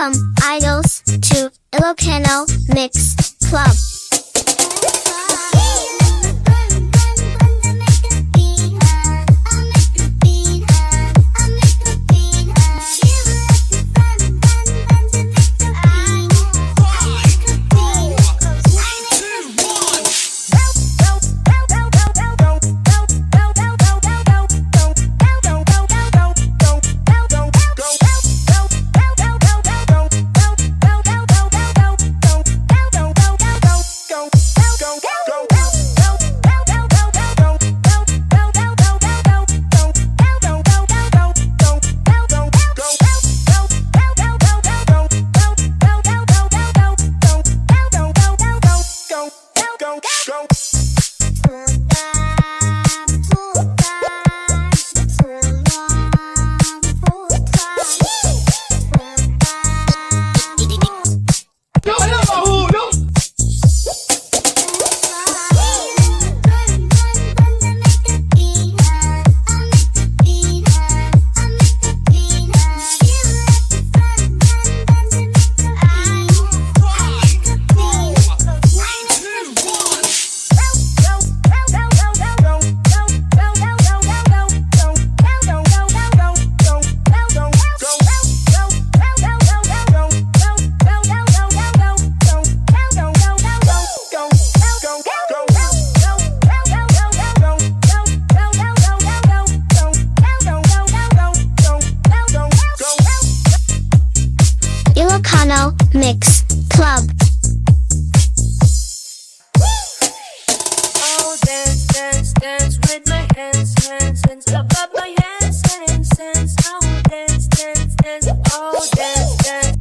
Welcome, idols, to Ilocano Mix Club. Ilocano Mix Club. Oh, dance, dance, dance with my hands, hands, hands above my hands, hands, hands. Oh, dance, dance, dance. Oh, dance, dance.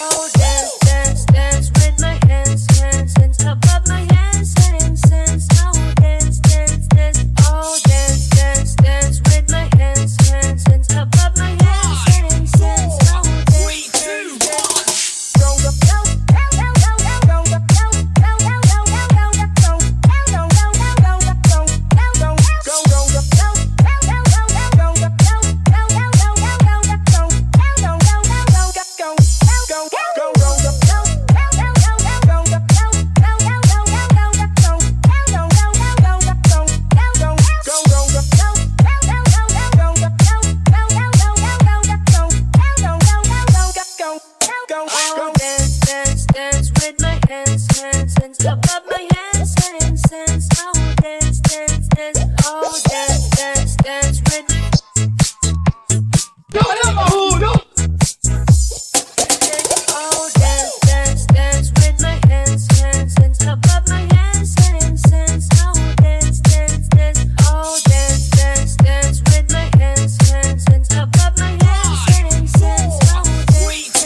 Oh, dance, dance, dance with my hands, hands, hands above my hands, hands, hands. Oh, dance, dance, dance. Oh, dance, dance, dance with my hands, hands, hands above my hands, hands, hands. Oh, dance, dance, dance. Oh, dance, dance, dance with my hands, hands, hands above my hands, hands, hands. Oh, dance, dance, dance. Oh, dance, dance, dance with. Oh, dance, dance, dance with my hands, hands, hands above my hands, hands, hands. Oh, dance, dance, dance. Oh, dance, dance, dance with my hands, hands, hands above my hands, hands, hands. Oh, dance, dance, dance.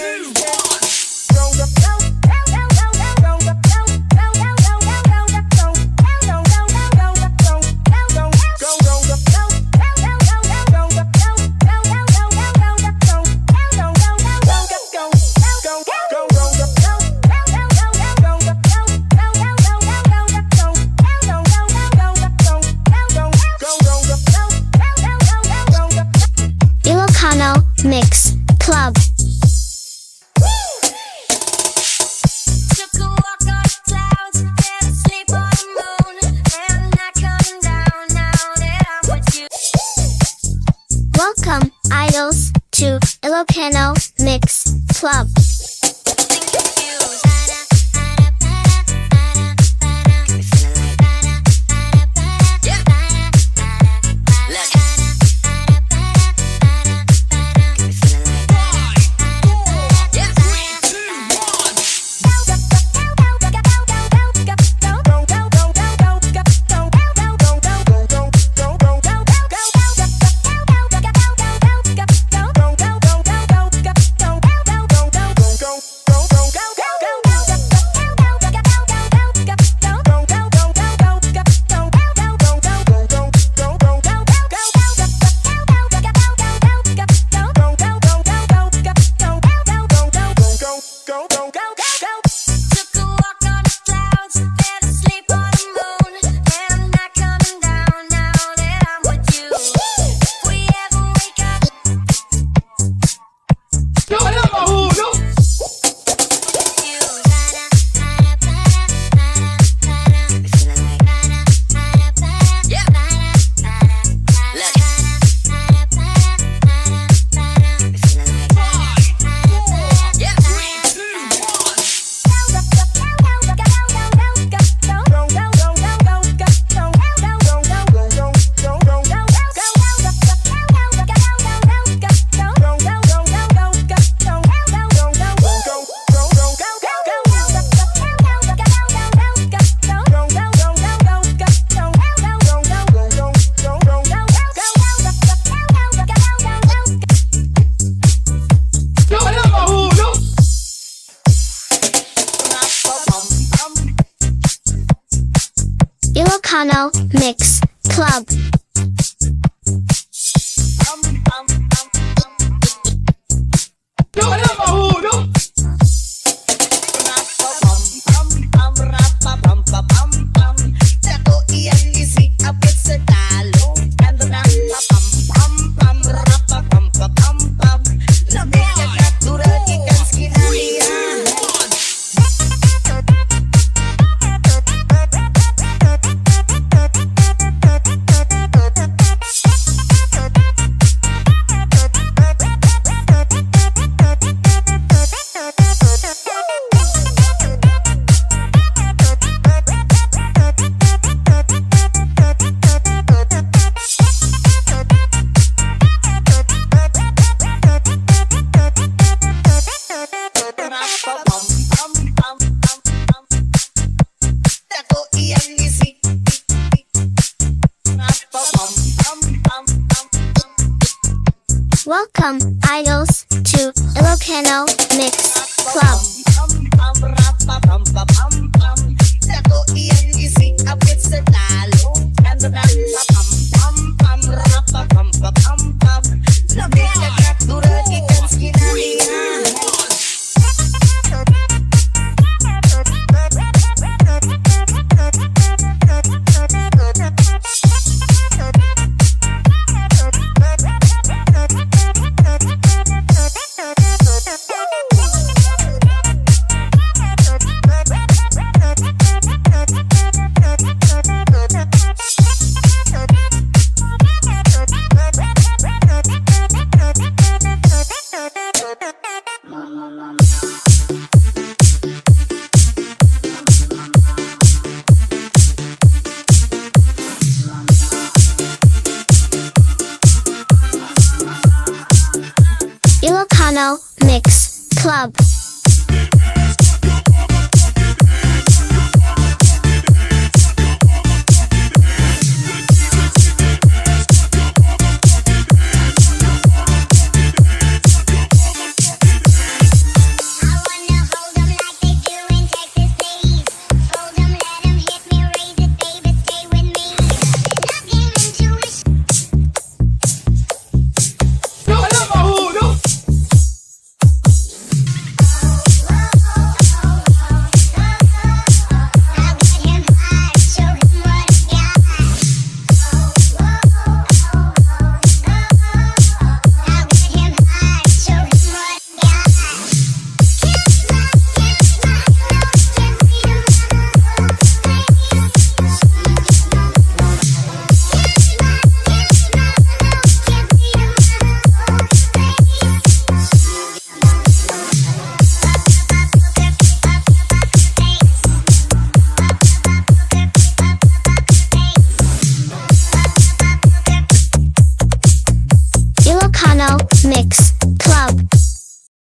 Ilocano Mix Club. Took a walk on the clouds, fell asleep on the moon, and I come down now that I'm with you. Welcome, idols, to Ilocano Mix Club. Ilocano Mix Club. Welcome, idols, to Ilocano Mix Club. Ilocano Mix Club.